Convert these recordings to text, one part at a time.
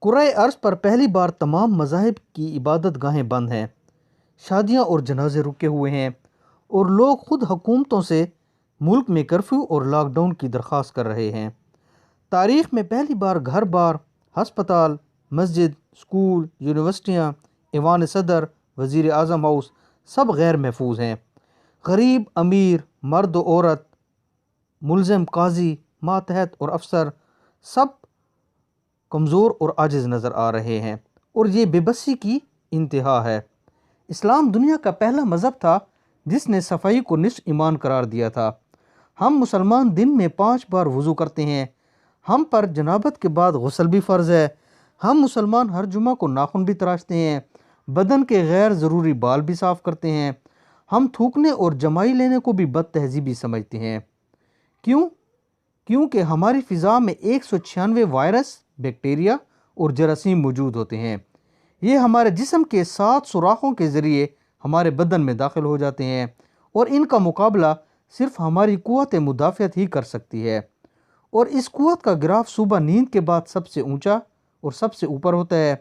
کرۂ ارض پر پہلی بار تمام مذاہب کی عبادت گاہیں بند ہیں، شادیاں اور جنازے رکے ہوئے ہیں، اور لوگ خود حکومتوں سے ملک میں کرفیو اور لاک ڈاؤن کی درخواست کر رہے ہیں۔ تاریخ میں پہلی بار گھر بار، ہسپتال، مسجد، اسکول، یونیورسٹیاں، ایوان صدر، وزیر اعظم ہاؤس سب غیر محفوظ ہیں۔ غریب، امیر، مرد و عورت، ملزم، قاضی، ماتحت اور افسر سب کمزور اور عاجز نظر آ رہے ہیں، اور یہ بے بسی کی انتہا ہے۔ اسلام دنیا کا پہلا مذہب تھا جس نے صفائی کو نصف ایمان قرار دیا تھا۔ ہم مسلمان دن میں 5 بار وضو کرتے ہیں، ہم پر جنابت کے بعد غسل بھی فرض ہے۔ ہم مسلمان ہر جمعہ کو ناخن بھی تراشتے ہیں، بدن کے غیر ضروری بال بھی صاف کرتے ہیں۔ ہم تھوکنے اور جمائی لینے کو بھی بد تہذیبی سمجھتے ہیں۔ کیونکہ ہماری فضا میں 196 وائرس، بیکٹیریا اور جراثیم موجود ہوتے ہیں۔ یہ ہمارے جسم کے 7 سوراخوں کے ذریعے ہمارے بدن میں داخل ہو جاتے ہیں، اور ان کا مقابلہ صرف ہماری قوت مدافعت ہی کر سکتی ہے۔ اور اس قوت کا گراف صبح نیند کے بعد سب سے اونچا اور سب سے اوپر ہوتا ہے،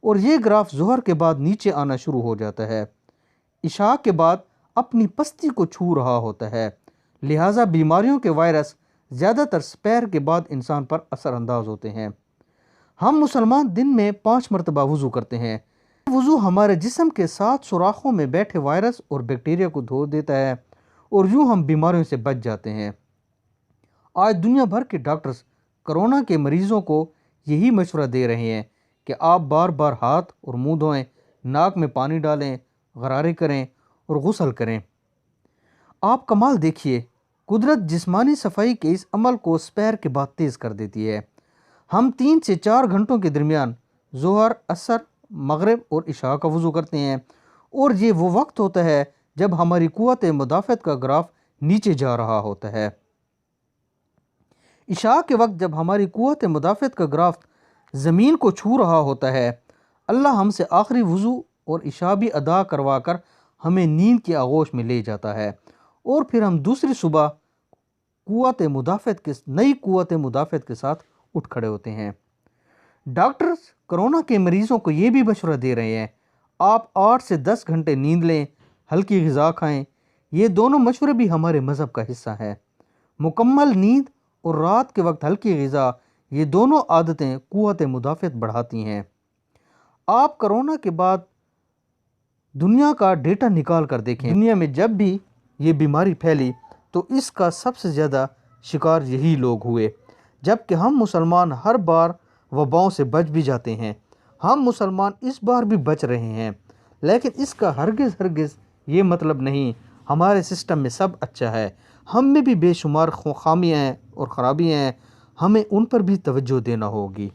اور یہ گراف ظہر کے بعد نیچے آنا شروع ہو جاتا ہے، عشاء کے بعد اپنی پستی کو چھو رہا ہوتا ہے۔ لہٰذا بیماریوں کے وائرس زیادہ تر سپیر کے بعد انسان پر اثر انداز ہوتے ہیں۔ ہم مسلمان دن میں 5 مرتبہ وضو کرتے ہیں۔ وضو ہمارے جسم کے 7 سوراخوں میں بیٹھے وائرس اور بیکٹیریا کو دھو دیتا ہے، اور یوں ہم بیماریوں سے بچ جاتے ہیں۔ آج دنیا بھر کے ڈاکٹرز کرونا کے مریضوں کو یہی مشورہ دے رہے ہیں کہ آپ بار بار ہاتھ اور منہ دھوئیں، ناک میں پانی ڈالیں، غرارے کریں اور غسل کریں۔ آپ کمال دیکھیے، قدرت جسمانی صفائی کے اس عمل کو سپیر کے بعد تیز کر دیتی ہے۔ ہم 3 سے 4 گھنٹوں کے درمیان ظہر، عصر، مغرب اور عشاء کا وضو کرتے ہیں، اور یہ وہ وقت ہوتا ہے جب ہماری قوت مدافعت کا گراف نیچے جا رہا ہوتا ہے۔ عشاء کے وقت جب ہماری قوت مدافعت کا گراف زمین کو چھو رہا ہوتا ہے، اللہ ہم سے آخری وضو اور عشاء بھی ادا کروا کر ہمیں نیند کی آغوش میں لے جاتا ہے، اور پھر ہم دوسری صبح نئی قوت مدافعت کے ساتھ اٹھ کھڑے ہوتے ہیں۔ ڈاکٹرز کرونا کے مریضوں کو یہ بھی مشورہ دے رہے ہیں، آپ 8 سے 10 گھنٹے نیند لیں، ہلکی غذا کھائیں۔ یہ دونوں مشورے بھی ہمارے مذہب کا حصہ ہیں۔ مکمل نیند اور رات کے وقت ہلکی غذا، یہ دونوں عادتیں قوت مدافعت بڑھاتی ہیں۔ آپ کرونا کے بعد دنیا کا ڈیٹا نکال کر دیکھیں، دنیا میں جب بھی یہ بیماری پھیلی تو اس کا سب سے زیادہ شکار یہی لوگ ہوئے، جبکہ ہم مسلمان ہر بار وباؤں سے بچ بھی جاتے ہیں۔ ہم مسلمان اس بار بھی بچ رہے ہیں، لیکن اس کا ہرگز یہ مطلب نہیں ہمارے سسٹم میں سب اچھا ہے۔ ہم میں بھی بے شمار خامیاں ہیں اور خرابیاں ہیں، ہمیں ان پر بھی توجہ دینا ہوگی۔